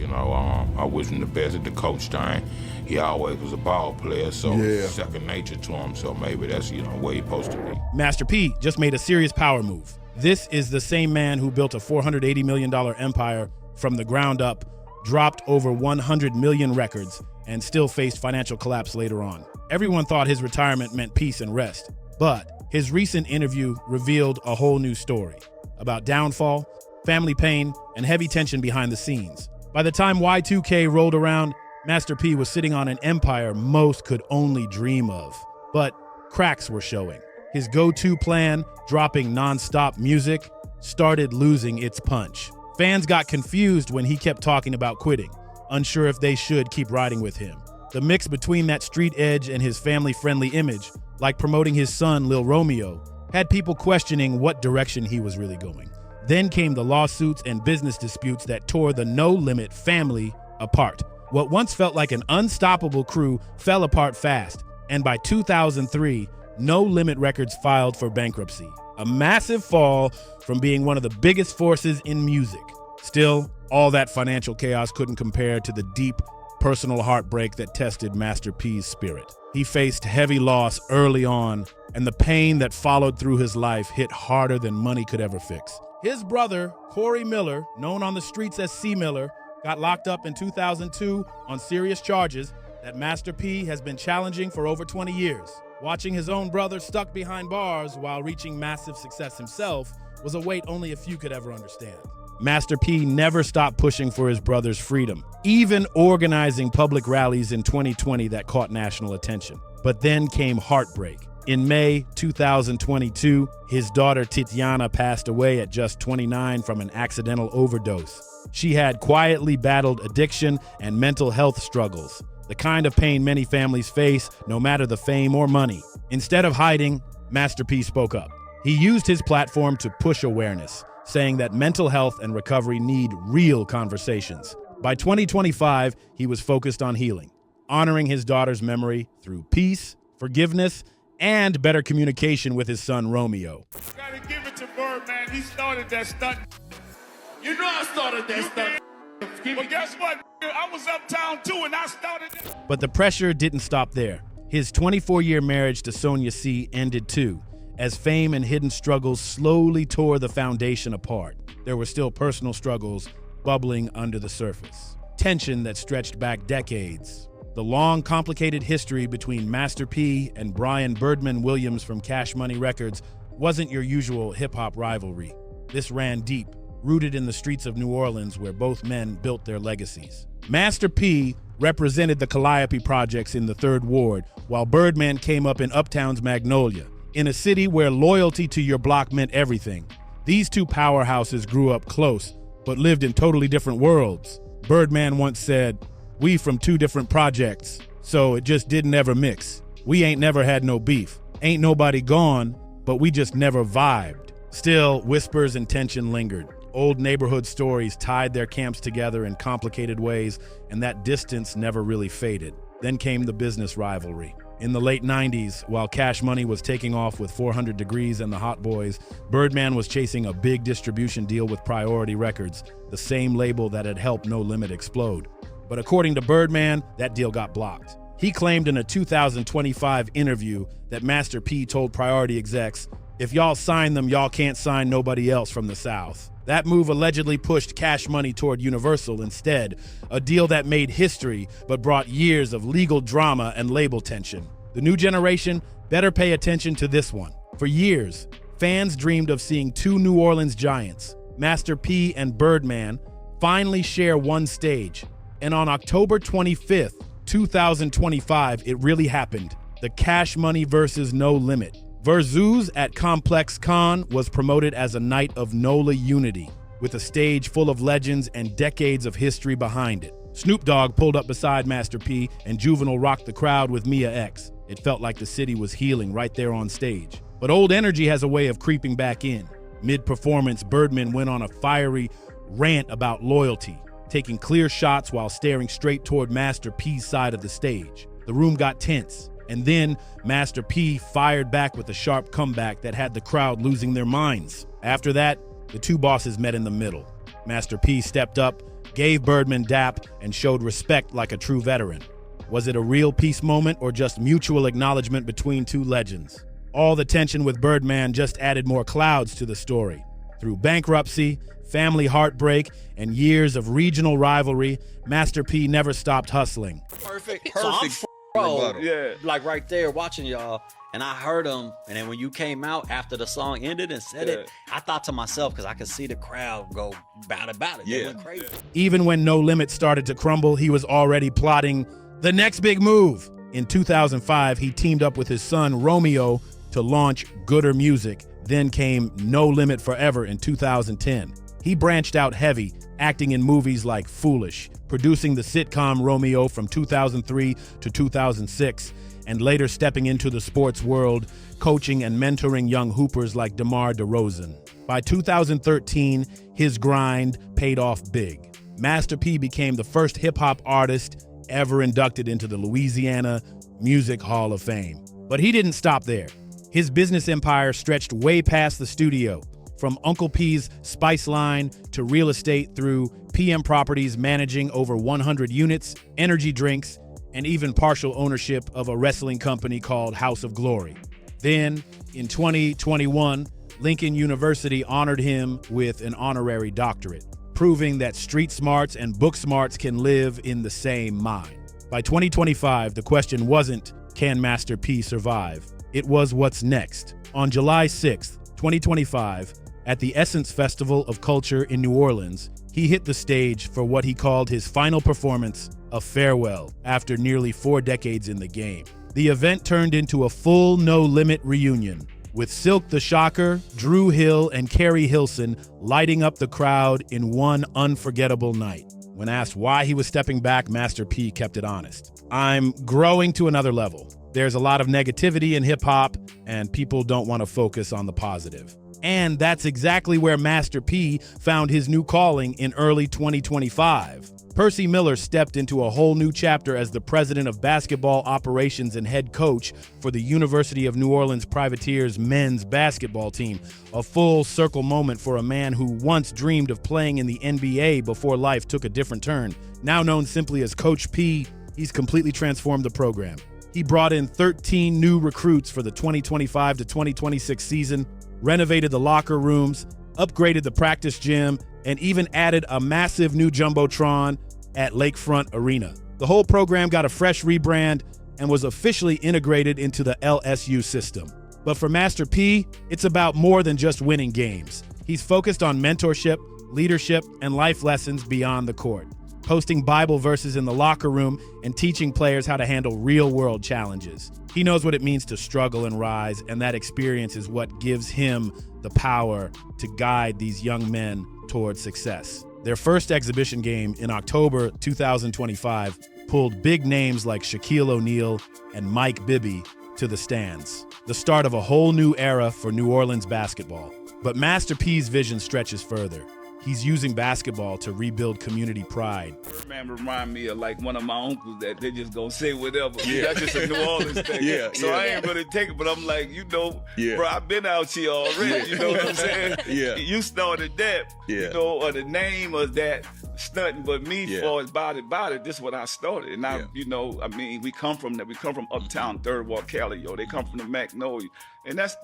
I wish him the best at the coach thing. He always was a ball player, so it's second nature to him. So maybe that's where he's supposed to be. Master P just made a serious power move. This is the same man who built a $480 million empire from the ground up, dropped over 100 million records, and still faced financial collapse later on. Everyone thought his retirement meant peace and rest, but his recent interview revealed a whole new story about downfall, family pain, and heavy tension behind the scenes. By the time Y2K rolled around, Master P was sitting on an empire most could only dream of. But cracks were showing. His go-to plan, dropping non-stop music, started losing its punch. Fans got confused when he kept talking about quitting, unsure if they should keep riding with him. The mix between that street edge and his family-friendly image, like promoting his son Lil Romeo, had people questioning what direction he was really going. Then came the lawsuits and business disputes that tore the No Limit family apart. What once felt like an unstoppable crew fell apart fast, and by 2003, No Limit Records filed for bankruptcy. A massive fall from being one of the biggest forces in music. Still, all that financial chaos couldn't compare to the deep, personal heartbreak that tested Master P's spirit. He faced heavy loss early on, and the pain that followed through his life hit harder than money could ever fix. His brother, Corey Miller, known on the streets as C. Miller, got locked up in 2002 on serious charges that Master P has been challenging for over 20 years. Watching his own brother stuck behind bars while reaching massive success himself was a weight only a few could ever understand. Master P never stopped pushing for his brother's freedom, even organizing public rallies in 2020 that caught national attention. But then came heartbreak. In May 2022, his daughter Titiana passed away at just 29 from an accidental overdose. She had quietly battled addiction and mental health struggles, the kind of pain many families face no matter the fame or money. Instead of hiding, Master P spoke up. He used his platform to push awareness, saying that mental health and recovery need real conversations. By 2025, he was focused on healing, honoring his daughter's memory through peace, forgiveness, and better communication with his son Romeo. Gotta give it to Birdman. He started that stunt. You know I started that stunt. Well, guess what? I was uptown too, and I started that. But the pressure didn't stop there. His 24-year marriage to Sonia C ended too, as fame and hidden struggles slowly tore the foundation apart. There were still personal struggles bubbling under the surface. Tension that stretched back decades. The long, complicated history between Master P and Brian Birdman Williams from Cash Money Records wasn't your usual hip-hop rivalry. This ran deep, rooted in the streets of New Orleans where both men built their legacies. Master P represented the Calliope projects in the 3rd Ward, while Birdman came up in Uptown's Magnolia, in a city where loyalty to your block meant everything. These two powerhouses grew up close, but lived in totally different worlds. Birdman once said, "We from 2 different projects, so it just didn't ever mix. We ain't never had no beef. Ain't nobody gone, but we just never vibed." Still, whispers and tension lingered. Old neighborhood stories tied their camps together in complicated ways, and that distance never really faded. Then came the business rivalry. In the late 90s, while Cash Money was taking off with 400 Degrees and the Hot Boys, Birdman was chasing a big distribution deal with Priority Records, the same label that had helped No Limit explode. But according to Birdman, that deal got blocked. He claimed in a 2025 interview that Master P told Priority execs, "If y'all sign them, y'all can't sign nobody else from the South." That move allegedly pushed Cash Money toward Universal instead, a deal that made history but brought years of legal drama and label tension. The new generation better pay attention to this one. For years, fans dreamed of seeing 2 New Orleans giants, Master P and Birdman, finally share one stage. And on October 25th, 2025, it really happened. The Cash Money versus No Limit. Verzuz at Complex Con was promoted as a night of NOLA unity, with a stage full of legends and decades of history behind it. Snoop Dogg pulled up beside Master P, and Juvenile rocked the crowd with Mia X. It felt like the city was healing right there on stage. But old energy has a way of creeping back in. Mid-performance, Birdman went on a fiery rant about loyalty, taking clear shots while staring straight toward Master P's side of the stage. The room got tense. And then Master P fired back with a sharp comeback that had the crowd losing their minds. After that, the 2 bosses met in the middle. Master P stepped up, gave Birdman dap, and showed respect like a true veteran. Was it a real peace moment or just mutual acknowledgement between two legends? All the tension with Birdman just added more clouds to the story. Through bankruptcy, family heartbreak, and years of regional rivalry, Master P never stopped hustling. Perfect. So I'm bro, Yeah. like right there watching y'all, and I heard him, and then when you came out after the song ended and said it, I thought to myself, because I could see the crowd go bout it. They went crazy. Even when No Limit started to crumble, he was already plotting the next big move. In 2005, he teamed up with his son Romeo to launch Gooder Music. Then came No Limit Forever in 2010. He branched out heavy, acting in movies like Foolish, producing the sitcom Romeo from 2003 to 2006, and later stepping into the sports world, coaching and mentoring young hoopers like DeMar DeRozan. By 2013, his grind paid off big. Master P became the first hip-hop artist ever inducted into the Louisiana Music Hall of Fame. But he didn't stop there. His business empire stretched way past the studio, from Uncle P's Spice Line to real estate through PM Properties managing over 100 units, energy drinks, and even partial ownership of a wrestling company called House of Glory. Then, in 2021, Lincoln University honored him with an honorary doctorate, proving that street smarts and book smarts can live in the same mind. By 2025, the question wasn't, can Master P survive? It was, what's next? On July 6th, 2025, at the Essence Festival of Culture in New Orleans, he hit the stage for what he called his final performance, a farewell, after nearly 4 decades in the game. The event turned into a full No Limit reunion, with Silk the Shocker, Drew Hill, and Carrie Hilson lighting up the crowd in one unforgettable night. When asked why he was stepping back, Master P kept it honest. I'm growing to another level. There's a lot of negativity in hip-hop, and people don't want to focus on the positive. And that's exactly where Master P found his new calling in early 2025. Percy Miller stepped into a whole new chapter as the president of basketball operations and head coach for the University of New Orleans Privateers men's basketball team, a full circle moment for a man who once dreamed of playing in the NBA before life took a different turn. Now known simply as Coach P, he's completely transformed the program. He brought in 13 new recruits for the 2025 to 2026 season, renovated the locker rooms, upgraded the practice gym, and even added a massive new jumbotron at Lakefront Arena. The whole program got a fresh rebrand and was officially integrated into the LSU system. But for Master P, it's about more than just winning games. He's focused on mentorship, leadership, and life lessons beyond the court, posting Bible verses in the locker room and teaching players how to handle real-world challenges. He knows what it means to struggle and rise, and that experience is what gives him the power to guide these young men towards success. Their first exhibition game in October 2025 pulled big names like Shaquille O'Neal and Mike Bibby to the stands, the start of a whole new era for New Orleans basketball. But Master P's vision stretches further. He's using basketball to rebuild community pride. Birdman remind me of like one of my uncles that they just gonna say whatever. That's just a New Orleans thing. So I ain't really take it, but I'm like, bro, I've been out here already. You know what I'm saying? You started that, or the name of that stunting, but me for about it, this is what I started. And I, we come from that. We come from uptown, Third Ward, Cali, They come from the Magnolia. And that's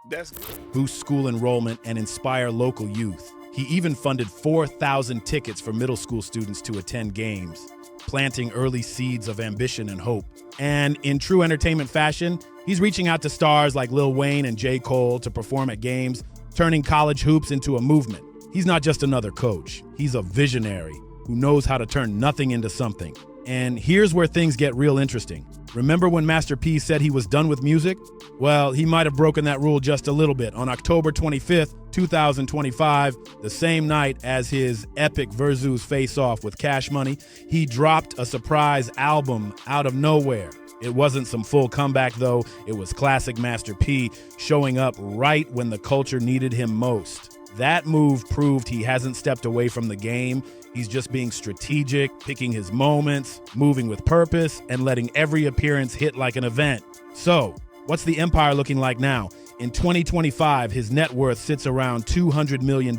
good. Boost school enrollment and inspire local youth. He even funded 4,000 tickets for middle school students to attend games, planting early seeds of ambition and hope. And in true entertainment fashion, he's reaching out to stars like Lil Wayne and J. Cole to perform at games, turning college hoops into a movement. He's not just another coach. He's a visionary who knows how to turn nothing into something. And here's where things get real interesting. Remember when Master P said he was done with music? Well, he might have broken that rule just a little bit. On October 25th, 2025, the same night as his epic Verzuz face-off with Cash Money, he dropped a surprise album out of nowhere. It wasn't some full comeback, though. It was classic Master P showing up right when the culture needed him most. That move proved he hasn't stepped away from the game. He's just being strategic, picking his moments, moving with purpose, and letting every appearance hit like an event. So, what's the empire looking like now? In 2025, his net worth sits around $200 million,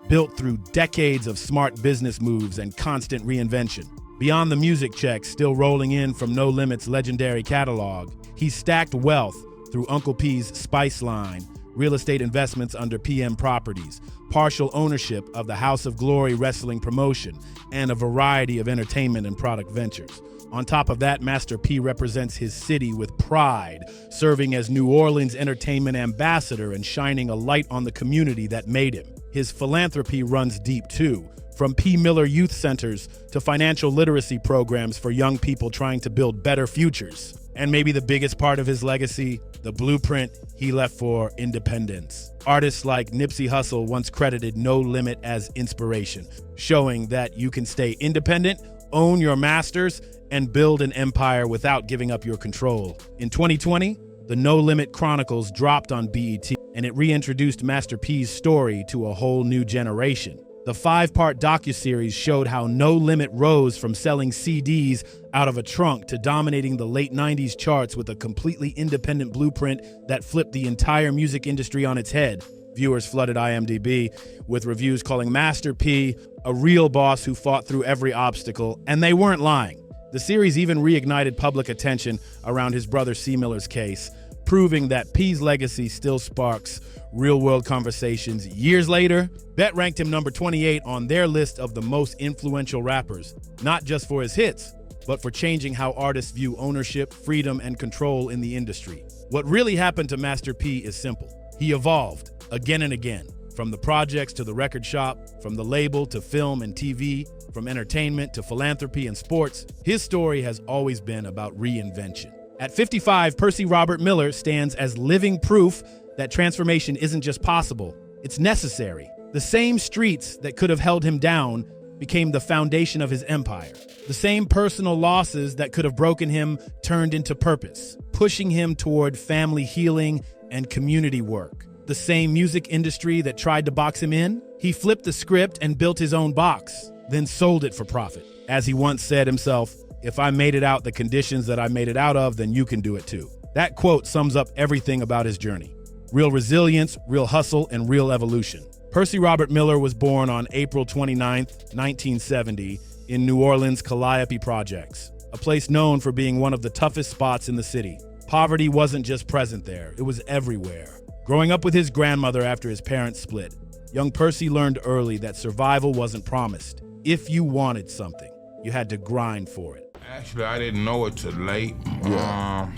built through decades of smart business moves and constant reinvention. Beyond the music checks still rolling in from No Limit's legendary catalog, he stacked wealth through Uncle P's Spice Line, real estate investments under PM Properties, partial ownership of the House of Glory wrestling promotion, and a variety of entertainment and product ventures. On top of that, Master P represents his city with pride, serving as New Orleans entertainment ambassador and shining a light on the community that made him. His philanthropy runs deep too, from P. Miller Youth Centers to financial literacy programs for young people trying to build better futures. And maybe the biggest part of his legacy, the blueprint he left for independence. Artists like Nipsey Hussle once credited No Limit as inspiration, showing that you can stay independent, own your masters, and build an empire without giving up your control. In 2020, the No Limit Chronicles dropped on BET, and it reintroduced Master P's story to a whole new generation. The 5-part docuseries showed how No Limit rose from selling CDs out of a trunk to dominating the late 90s charts with a completely independent blueprint that flipped the entire music industry on its head. Viewers flooded IMDb with reviews calling Master P a real boss who fought through every obstacle, and they weren't lying. The series even reignited public attention around his brother C. Miller's case, proving that P's legacy still sparks real-world conversations. Years later, Bet ranked him number 28 on their list of the most influential rappers, not just for his hits, but for changing how artists view ownership, freedom, and control in the industry. What really happened to Master P is simple. He evolved again and again, from the projects to the record shop, from the label to film and TV, from entertainment to philanthropy and sports. His story has always been about reinvention. At 55, Percy Robert Miller stands as living proof that transformation isn't just possible, it's necessary. The same streets that could have held him down became the foundation of his empire. The same personal losses that could have broken him turned into purpose, pushing him toward family healing and community work. The same music industry that tried to box him in, he flipped the script and built his own box, then sold it for profit. As he once said himself, "If I made it out the conditions that I made it out of, then you can do it too." That quote sums up everything about his journey. Real resilience, real hustle, and real evolution. Percy Robert Miller was born on April 29, 1970, in New Orleans' Calliope Projects, a place known for being one of the toughest spots in the city. Poverty wasn't just present there, it was everywhere. Growing up with his grandmother after his parents split, young Percy learned early that survival wasn't promised. If you wanted something, you had to grind for it. Actually, I didn't know it till late. Yeah.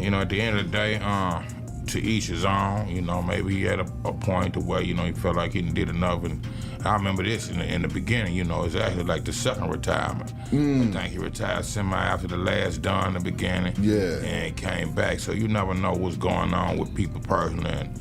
At the end of the day, to each his own. Maybe he had a point to where, he felt like he did enough. And I remember this in the beginning, it's actually like the second retirement. I think he retired semi after the last done in the beginning. Yeah. And came back. So you never know what's going on with people personally and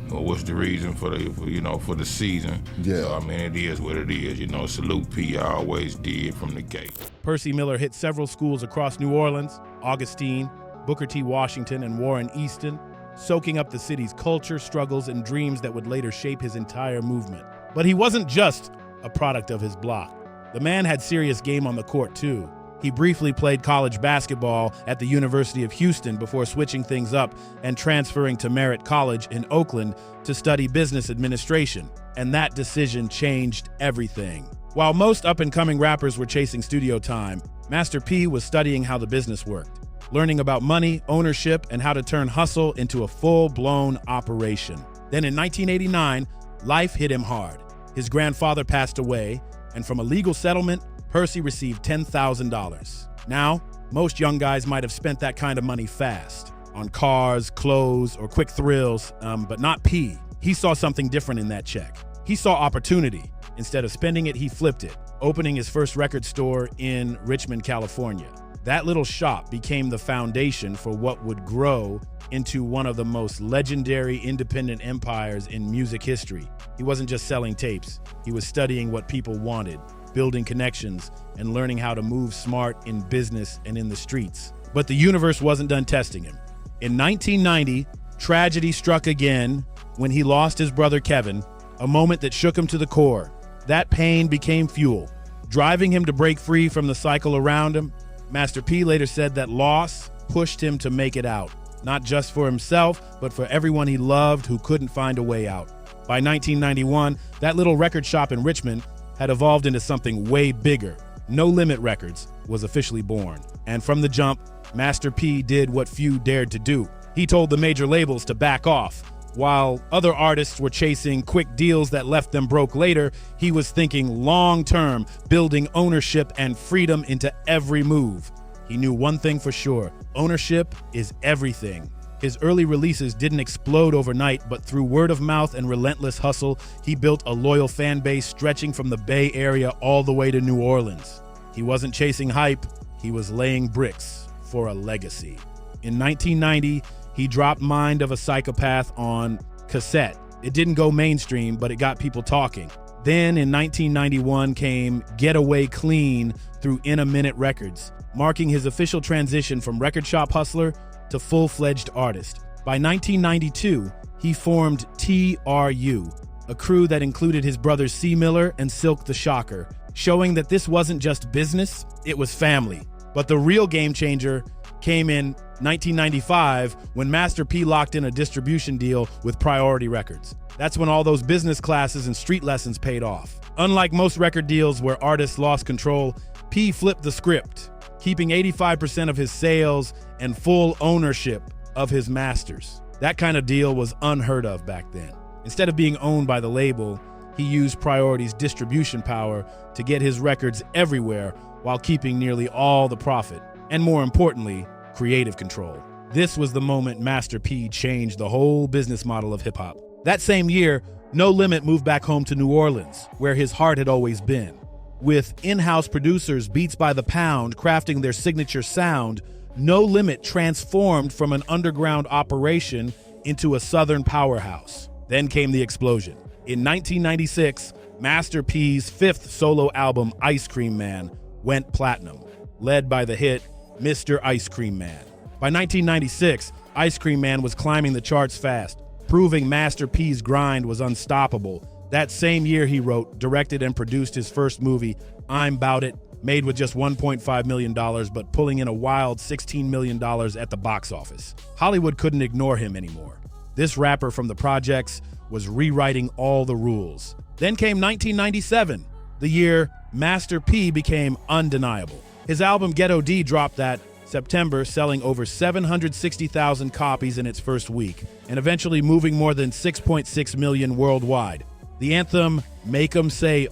what's the reason for the season. Yeah. So, it is what it is. Salute P, I always did from the gate. Percy Miller hit several schools across New Orleans, Augustine, Booker T. Washington, and Warren Easton, soaking up the city's culture, struggles, and dreams that would later shape his entire movement. But he wasn't just a product of his block. The man had serious game on the court, too. He briefly played college basketball at the University of Houston before switching things up and transferring to Merritt College in Oakland to study business administration. And that decision changed everything. While most up-and-coming rappers were chasing studio time, Master P was studying how the business worked, learning about money, ownership, and how to turn hustle into a full-blown operation. Then in 1989, life hit him hard. His grandfather passed away, and from a legal settlement, Percy received $10,000. Now, most young guys might have spent that kind of money fast, on cars, clothes, or quick thrills, but not P. He saw something different in that check. He saw opportunity. Instead of spending it, he flipped it, opening his first record store in Richmond, California. That little shop became the foundation for what would grow into one of the most legendary independent empires in music history. He wasn't just selling tapes. He was studying what people wanted, building connections, and learning how to move smart in business and in the streets. But the universe wasn't done testing him. In 1990, tragedy struck again when he lost his brother Kevin, a moment that shook him to the core. That pain became fuel, driving him to break free from the cycle around him. Master P later said that loss pushed him to make it out, not just for himself, but for everyone he loved who couldn't find a way out. By 1991, that little record shop in Richmond had evolved into something way bigger. No Limit Records was officially born. And from the jump, Master P did what few dared to do. He told the major labels to back off. While other artists were chasing quick deals that left them broke later, he was thinking long-term, building ownership and freedom into every move. He knew one thing for sure: ownership is everything. His early releases didn't explode overnight, but through word of mouth and relentless hustle, he built a loyal fan base stretching from the Bay Area all the way to New Orleans. He wasn't chasing hype, he was laying bricks for a legacy. In 1990, he dropped Mind of a Psychopath on cassette. It didn't go mainstream, but it got people talking. Then in 1991 came Get Away Clean through In a Minute Records, marking his official transition from record shop hustler to full-fledged artist. By 1992, he formed TRU, a crew that included his brothers C. Miller and Silk the Shocker, showing that this wasn't just business, it was family. But the real game changer came in 1995 when Master P locked in a distribution deal with Priority Records. That's when all those business classes and street lessons paid off. Unlike most record deals where artists lost control, P flipped the script, keeping 85% of his sales and full ownership of his masters. That kind of deal was unheard of back then. Instead of being owned by the label, he used Priority's distribution power to get his records everywhere while keeping nearly all the profit, and more importantly, creative control. This was the moment Master P changed the whole business model of hip-hop. That same year, No Limit moved back home to New Orleans, where his heart had always been. With in-house producers Beats by the Pound crafting their signature sound, No Limit transformed from an underground operation into a southern powerhouse. Then came the explosion. In 1996, Master P's fifth solo album, Ice Cream Man, went platinum, led by the hit Mr. Ice Cream Man. By 1996, Ice Cream Man was climbing the charts fast, proving Master P's grind was unstoppable. That same year, he wrote, directed, and produced his first movie, I'm 'Bout It, made with just $1.5 million, but pulling in a wild $16 million at the box office. Hollywood couldn't ignore him anymore. This rapper from the projects was rewriting all the rules. Then came 1997, the year Master P became undeniable. His album Ghetto D dropped that September, selling over 760,000 copies in its first week, and eventually moving more than 6.6 million worldwide. The anthem, Make 'Em Say,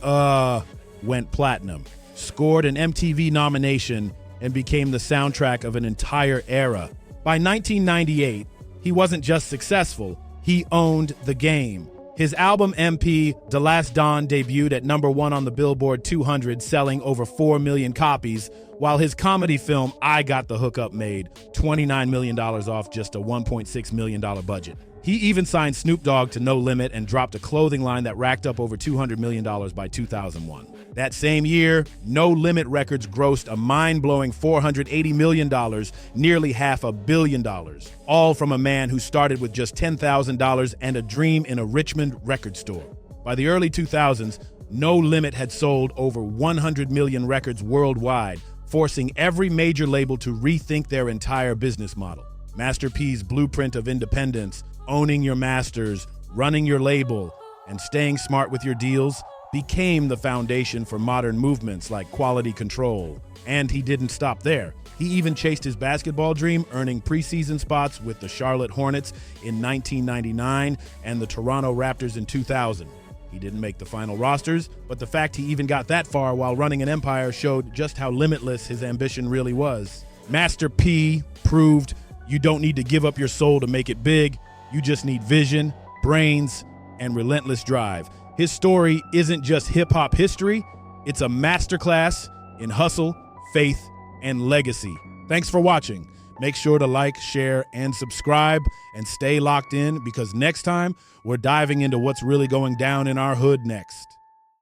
went platinum, scored an MTV nomination, and became the soundtrack of an entire era. By 1998, he wasn't just successful, he owned the game. His album MP, The Last Dawn, debuted at #1 on the Billboard 200, selling over 4 million copies, while his comedy film, I Got the Hookup, made $29 million off just a $1.6 million budget. He even signed Snoop Dogg to No Limit and dropped a clothing line that racked up over $200 million by 2001. That same year, No Limit Records grossed a mind-blowing $480 million, nearly $500 million, all from a man who started with just $10,000 and a dream in a Richmond record store. By the early 2000s, No Limit had sold over 100 million records worldwide, forcing every major label to rethink their entire business model. Master P's blueprint of independence, owning your masters, running your label, and staying smart with your deals became the foundation for modern movements like quality control. And he didn't stop there. He even chased his basketball dream, earning preseason spots with the Charlotte Hornets in 1999 and the Toronto Raptors in 2000. He didn't make the final rosters, but the fact he even got that far while running an empire showed just how limitless his ambition really was. Master P proved you don't need to give up your soul to make it big. You just need vision, brains, and relentless drive. His story isn't just hip-hop history, it's a masterclass in hustle, faith, and legacy. Thanks for watching. Make sure to like, share, and subscribe, and stay locked in because next time we're diving into what's really going down in our hood next.